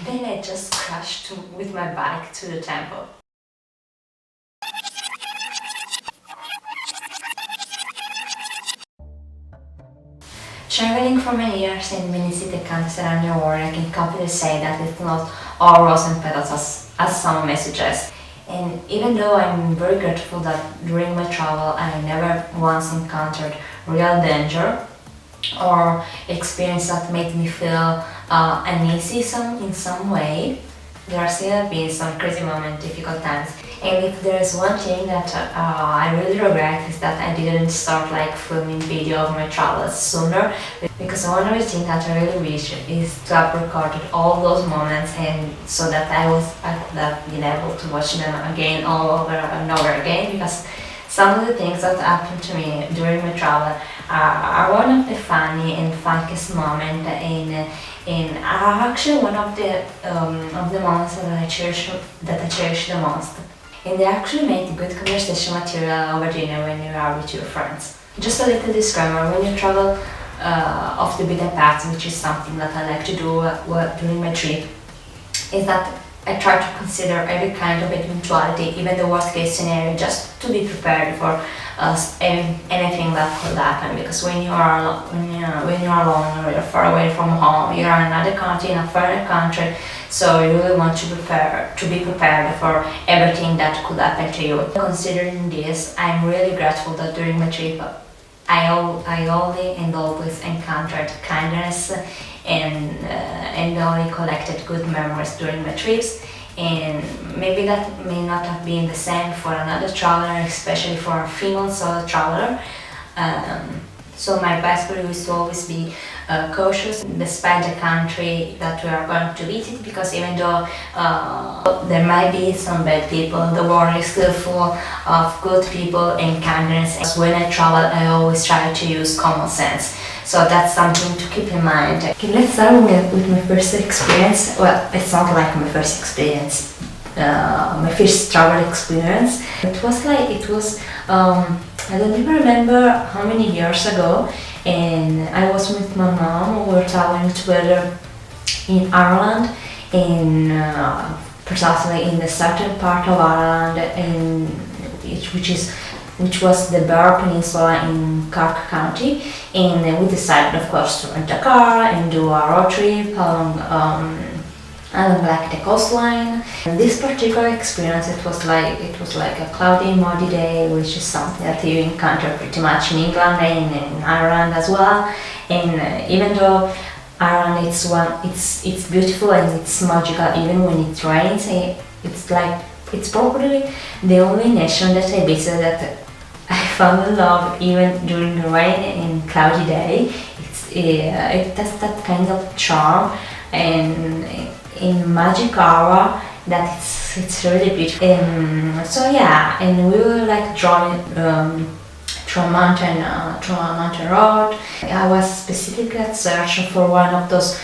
then I just crashed with my bike to the temple. Traveling for many years in many city countries around the world, I can confidently say that it's not all rose and petals as some may suggest. And even though I'm very grateful that during my travel I never once encountered real danger or experience that made me feel uneasy in some way, there are still been some crazy moments, difficult times. And if there is one thing that I really regret is that I didn't start like filming video of my travels sooner, because one of the things that I really wish is to have recorded all those moments, and so that I could have been able to watch them again all over and over again, because some of the things that happened to me during my travel are one of the funny and funkiest moments and are actually one of the moments that I cherish the most. And they actually make good conversation material over dinner when you are with your friends. Just a little disclaimer: when you travel off the beaten path, which is something that I like to do during my trip, is that I try to consider every kind of eventuality, even the worst case scenario, just to be prepared for anything that could happen. Because when you are alone, or you're far away from home, you're in another country, in a foreign country, so you really want to be prepared for everything that could happen to you. Considering this, I'm really grateful that during my trip I only and always encountered kindness and only collected good memories during my trips. And maybe that may not have been the same for another traveler, especially for a female solo traveler. So my advice for you is to always be cautious despite the country that we are going to visit, because even though there might be some bad people, the world is still full of good people and kindness. When I travel, I always try to use common sense. So that's something to keep in mind. Okay, let's start with my first experience. Well, it's not like my first experience, my first travel experience. I don't even remember how many years ago, and I was with my mom. We were traveling together in Ireland, precisely in the southern part of Ireland, which was the Bear Peninsula in Cork County, and we decided, of course, to rent a car and do a road trip along like the coastline. And this particular experience, it was like a cloudy, muddy day, which is something that you encounter pretty much in England and in Ireland as well. And even though Ireland it's beautiful and it's magical, even when it rains, it's probably the only nation that I visited that I fell in love even during the rain and cloudy day. It has that kind of charm and in magic aura that it's really beautiful. So yeah, and we were like driving through a mountain road. I was specifically searching for one of those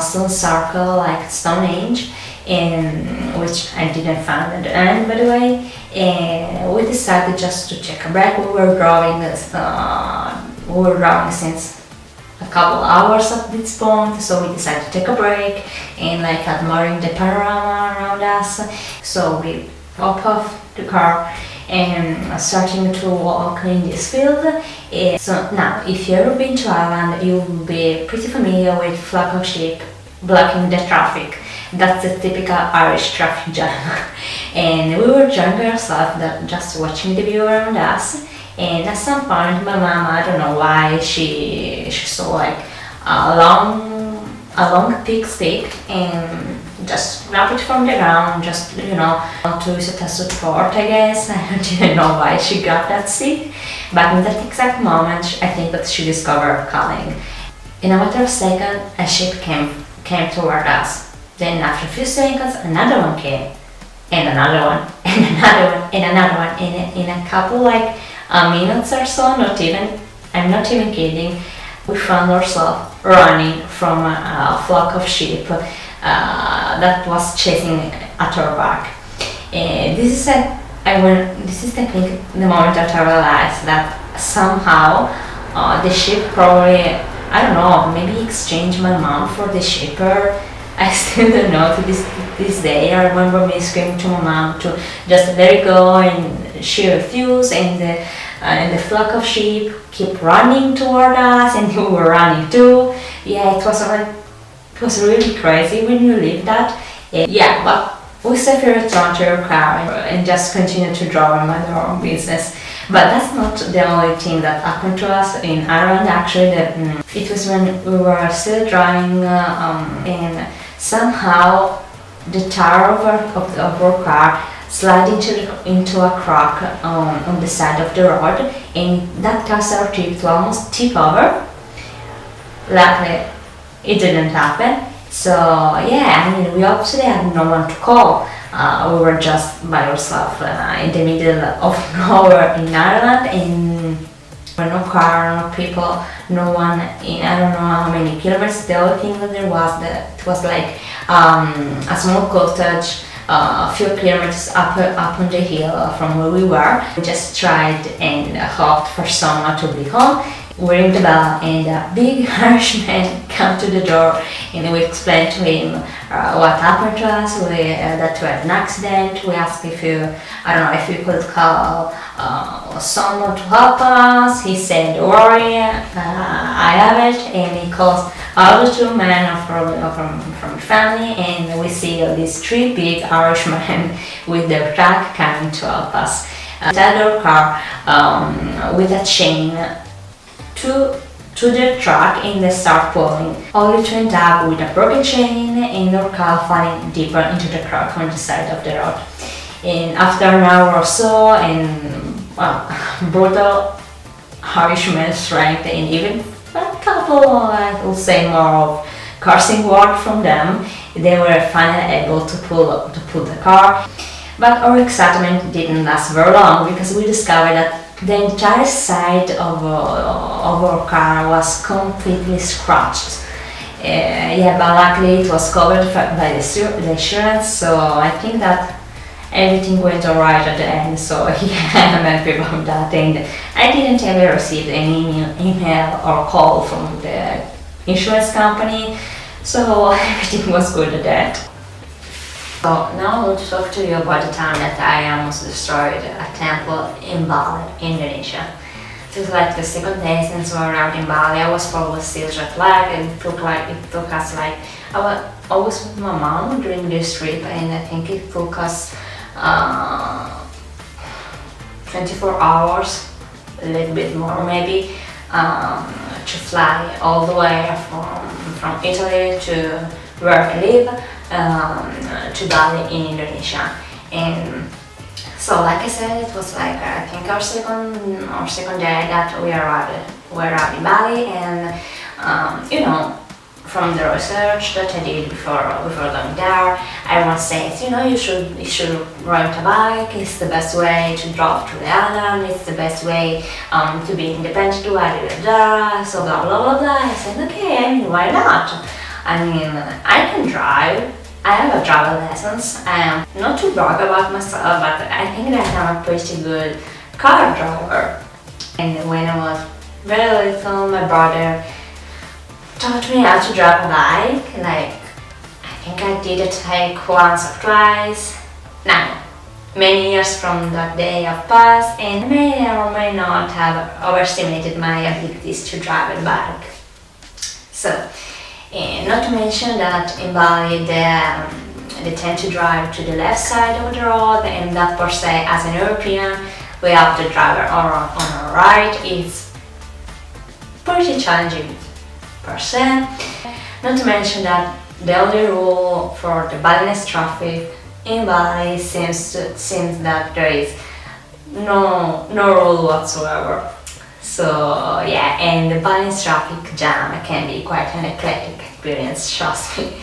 stone circle like Stonehenge, which I didn't find at the end, by the way. And we decided just to take a break. We were driving since a couple hours at this point, so we decided to take a break and like admiring the panorama around us. So we hop off the car and starting to walk in this field. So now, if you've ever been to Ireland, you will be pretty familiar with flock of sheep blocking the traffic. That's the typical Irish traffic jam. And we were enjoying ourselves, just watching the view around us. And at some point, my mom, I don't know why, she saw like a long thick stick and just grab it from the ground, just to use it as support, I guess. I didn't know why she got that stick, but in that exact moment, I think that she discovered calling. In a matter of seconds, a sheep came toward us. Then after a few seconds, another one came, and another one, and another one, and another one. In a couple minutes or so, I'm not even kidding, we found ourselves running from a flock of sheep that was chasing at our back. This is I think the moment that I realized that somehow the sheep probably, I don't know, maybe exchanged my mom for the shepherd. I still don't know to this day. I remember me screaming to my mom to just let it go, and she refused, and the flock of sheep keep running toward us, and we were running too. Yeah, it was really crazy when you live that. Yeah, but we safely returned to our car and just continued to drive and mind our own business. But that's not the only thing that happened to us in Ireland. Actually, it was when we were still driving, and somehow the tire of our car slid into a crack on the side of the road, and that caused our trip to almost tip over. Luckily, it didn't happen. So yeah, I mean, we obviously had no one to call. We were just by ourselves in the middle of nowhere in Ireland, and there were no car, no people, no one in I don't know how many kilometers. The only thing that there was, that it was like a small cottage a few kilometers up on the hill from where we were. We just tried and hoped for someone to be home. We rang the bell, and a big Irishman came to the door, and we explained to him what happened to us, that we had an accident. We asked if we could call someone to help us. He said, "Don't worry, I have it," and he calls all the two men from the family, and we see these three big Irishmen with their truck coming to help us. Inside our car with a chain to the truck, and they start pulling, only to end up with a broken chain and our car falling deeper into the crack on the side of the road. And after an hour or so, and brutal Irishman strength, and even a couple, I will say, more of cursing word from them, they were finally able to pull the car. But our excitement didn't last very long, because we discovered that the entire side of our car was completely scratched. But luckily it was covered by the insurance, so I think that everything went alright at the end. So yeah, I'm happy about that, and I didn't ever receive any email or call from the insurance company, so everything was good at that. So now I want to talk to you about the time that I almost destroyed a temple in Bali, Indonesia. It was like the second day since we were out in Bali. I was probably still jet lagged, and it took us I was with my mom during this trip, and I think it took us 24 hours, a little bit more maybe, to fly all the way from Italy to where I live, to Bali in Indonesia. And so, like I said, it was like I think our second day that we arrived in Bali, and from the research that I did before going there, everyone says, you should rent a bike. It's the best way to drive through the island. It's the best way to be independent, so blah blah blah blah. I said, okay, I mean, why not? I mean, I can drive. I have a driver license. Not to brag about myself, but I think that I'm a pretty good car driver. And when I was very little, my brother taught me how to drive a bike. Like, I think I did it like once or twice. Now, many years from that day have passed, and I may or may not have overestimated my abilities to drive a bike. So, and not to mention that in Bali they tend to drive to the left side of the road, and that per se, as an European, we have the driver on our right. It's pretty challenging per se. Not to mention that the only rule for the Balinese traffic in Bali seems that there is no rule whatsoever. So yeah, and the Balinese traffic jam can be quite an eclectic experience, trust me.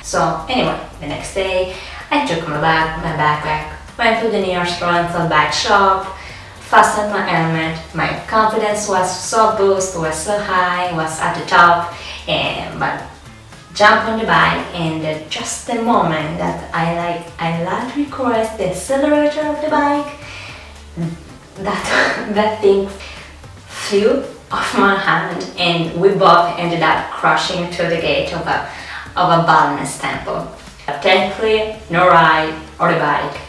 So anyway, the next day I took my backpack, went to the nearest rental bike shop, fastened my helmet. My confidence was so boosted, was so high, was at the top, but jumped on the bike, and just the moment that I lightly caressed the accelerator of the bike, that thing flew off my hand, and we both ended up crashing to the gate of a of a Balinese temple. Technically, no ride or the bike,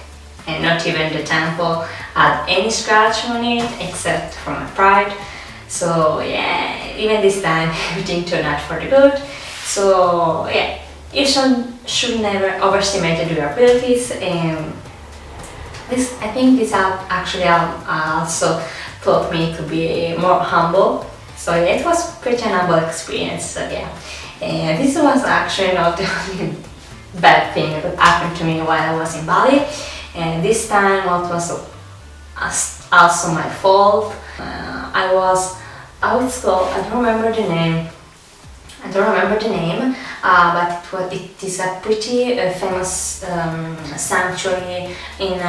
and not even the temple had any scratch on it except for my pride. So yeah, even this time everything turned out for the good. So yeah, you should never overestimate your abilities. And I think this actually also taught me to be more humble. So yeah, it was pretty an humble experience. So yeah, and this was actually not the only bad thing that happened to me while I was in Bali. And this time what was also my fault. How it's called, I don't remember the name. But it is a pretty famous sanctuary in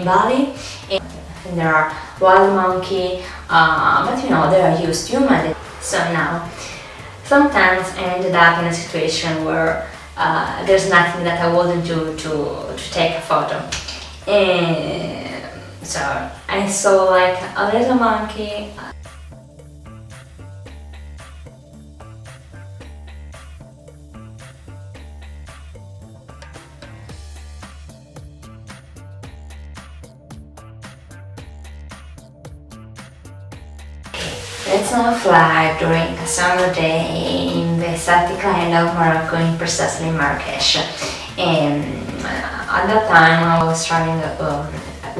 Bali. And there are wild monkey, but they are used to human. So now, sometimes I ended up in a situation where there's nothing that I wouldn't do to take a photo. And so I saw like a little monkey. Let's now fly during a summer day in the Celtic island of Morocco, in precisely Marrakesh. And at that time I was traveling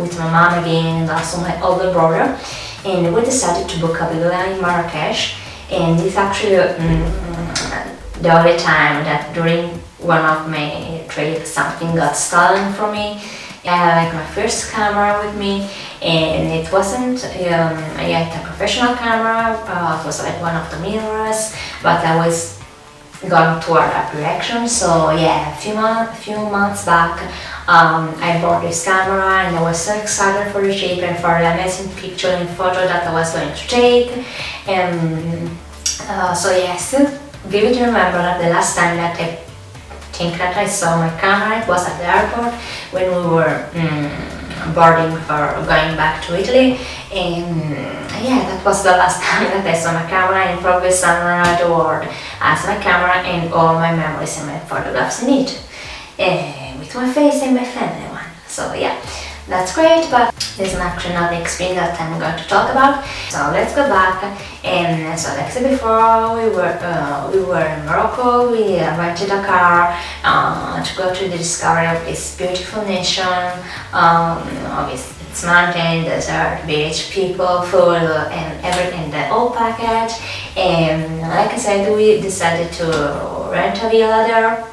with my mom again and also my older brother, and we decided to book a villa in Marrakesh. And this actually the only time that during one of my trips something got stolen from me. I had like my first camera with me, and it wasn't yet a professional camera. It was like one of the mirrors, but I was going toward that direction. So yeah, a few months back, I bought this camera, and I was so excited for the trip and for the amazing picture and photo that I was going to take. And so yeah, I still vividly remember that the last time that I saw my camera, it was at the airport when we were boarding for going back to Italy. And yeah, that was the last time that I saw my camera, and probably somewhere around the world as my camera and all my memories and my photographs in it, with my face and my family one. So yeah, that's great, but this is actually not the experience that I'm going to talk about. So let's go back. And so like I said before, we were in Morocco. We rented a car to go to the discovery of this beautiful nation, of its mountain, desert, beach, people, food, and everything, the whole package. And like I said, we decided to rent a villa there.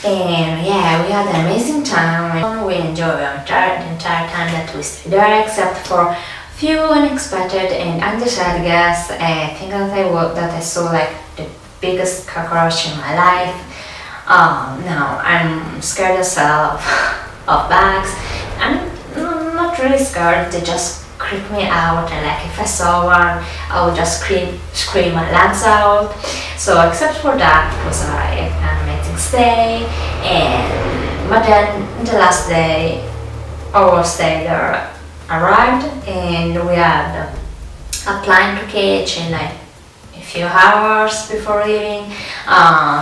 And yeah, we had an amazing time. We enjoyed the entire time that we stayed there, except for few unexpected and undecided guests. I think that I saw like the biggest cockroach in my life. Now I'm scared as hell of bugs. I'm not really scared, they just creep me out, and like if I saw one I would just scream my lungs out. So except for that, it was an amazing stay. But then the last day our stay there arrived, and we had a plane to catch in like a few hours before leaving.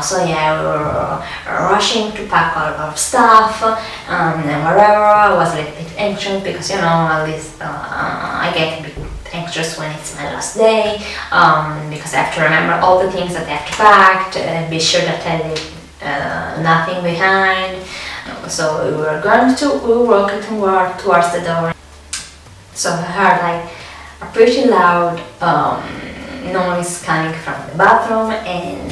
So yeah, we were rushing to pack all of our stuff, and whatever. I was a little bit anxious because at least I get a bit anxious when it's my last day, because I have to remember all the things that I have to pack, be sure that I leave nothing behind. So we were walking towards the door. So I heard like a pretty loud noise coming from the bathroom, and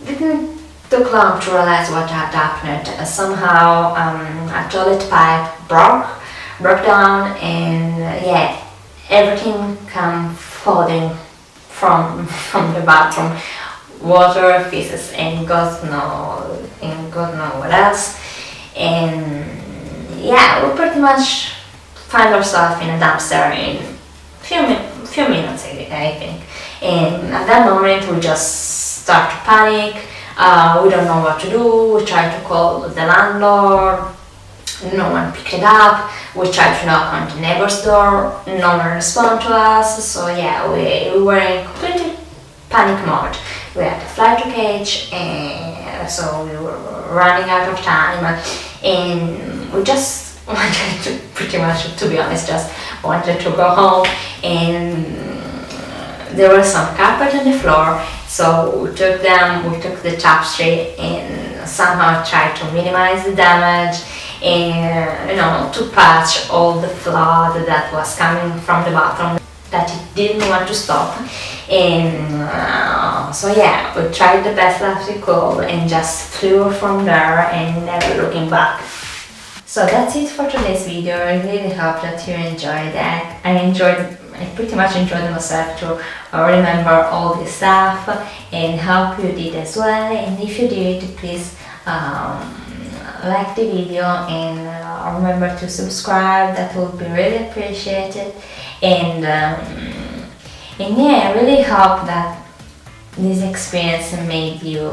it didn't took long to realize what had happened. Somehow a toilet pipe broke down, and yeah, everything came falling from the bathroom. Water, feces, and God know what else. And yeah, we pretty much find ourselves in a dumpster in few minutes, I think. And at that moment we just start to panic. We don't know what to do. We try to call the landlord, no one picked it up. We tried to knock on the neighbor's door, no one responded to us. So yeah, we were in complete panic mode. We had a flight to catch, and so we were running out of time, and we just wanted to, pretty much, to be honest, just wanted to go home. And there was some carpet on the floor, so we took the tapestry and somehow tried to minimize the damage, and to patch all the flood that was coming from the bathroom that it didn't want to stop. And so yeah, we tried the best that we could and just flew from there and never looking back. So that's it for today's video. I really hope that you enjoyed that. I pretty much enjoyed myself to remember all this stuff, and hope you did as well. And if you did, please like the video and remember to subscribe. That would be really appreciated. And yeah, I really hope that this experience made you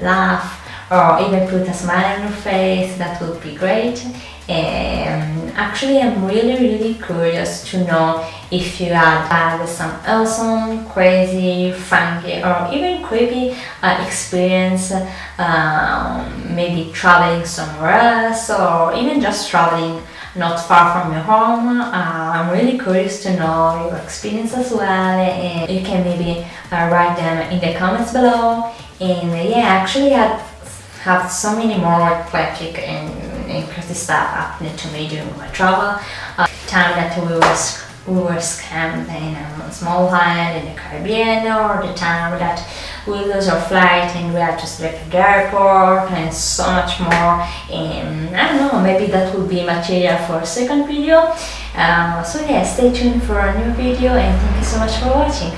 laugh, or even put a smile on your face. That would be great. And actually, I'm really curious to know if you had some awesome, crazy, funky, or even creepy experience, maybe traveling somewhere else, or even just traveling not far from your home. I'm really curious to know your experience as well, and you can maybe write them in the comments below. And yeah, actually I have so many more eclectic and crazy stuff happening to me during my travel. Time that we were scammed in a small island in the Caribbean, or the time that we lose our flight and we had to sleep at the airport, and so much more. And I don't know, maybe that will be material for a second video. So yeah, stay tuned for a new video, and thank you so much for watching.